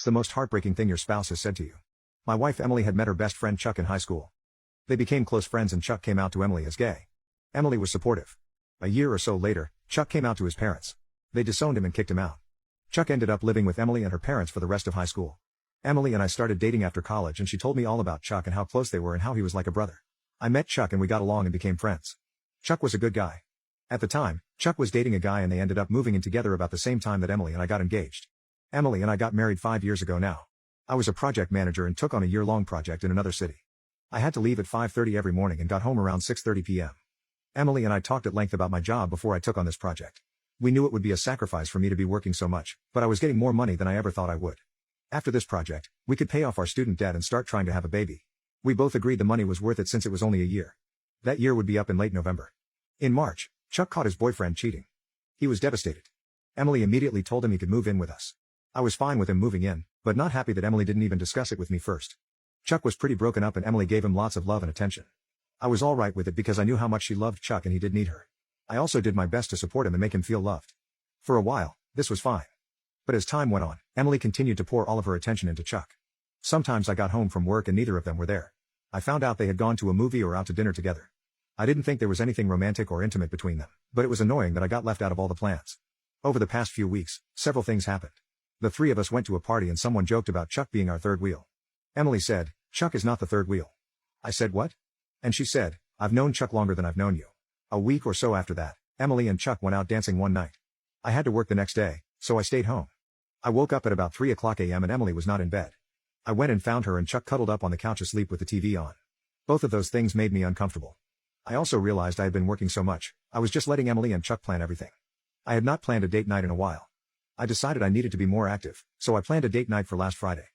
What's the most heartbreaking thing your spouse has said to you? My wife Emily had met her best friend Chuck in high school. They became close friends and Chuck came out to Emily as gay. Emily was supportive. A year or so later, Chuck came out to his parents. They disowned him and kicked him out. Chuck ended up living with Emily and her parents for the rest of high school. Emily and I started dating after college and she told me all about Chuck and how close they were and how he was like a brother. I met Chuck and we got along and became friends. Chuck was a good guy. At the time, Chuck was dating a guy and they ended up moving in together about the same time that Emily and I got engaged. Emily and I got married 5 years ago now. I was a project manager and took on a year-long project in another city. I had to leave at 5:30 every morning and got home around 6:30 p.m. Emily and I talked at length about my job before I took on this project. We knew it would be a sacrifice for me to be working so much, but I was getting more money than I ever thought I would. After this project, we could pay off our student debt and start trying to have a baby. We both agreed the money was worth it since it was only a year. That year would be up in late November. In March, Chuck caught his boyfriend cheating. He was devastated. Emily immediately told him he could move in with us. I was fine with him moving in, but not happy that Emily didn't even discuss it with me first. Chuck was pretty broken up and Emily gave him lots of love and attention. I was alright with it because I knew how much she loved Chuck and he did need her. I also did my best to support him and make him feel loved. For a while, this was fine. But as time went on, Emily continued to pour all of her attention into Chuck. Sometimes I got home from work and neither of them were there. I found out they had gone to a movie or out to dinner together. I didn't think there was anything romantic or intimate between them, but it was annoying that I got left out of all the plans. Over the past few weeks, several things happened. The three of us went to a party and someone joked about Chuck being our third wheel. Emily said, "Chuck is not the third wheel." I said, "What?" And she said, "I've known Chuck longer than I've known you." A week or so after that, Emily and Chuck went out dancing one night. I had to work the next day, so I stayed home. I woke up at about 3 a.m. and Emily was not in bed. I went and found her and Chuck cuddled up on the couch asleep with the TV on. Both of those things made me uncomfortable. I also realized I had been working so much, I was just letting Emily and Chuck plan everything. I had not planned a date night in a while. I decided I needed to be more active, so I planned a date night for last Friday.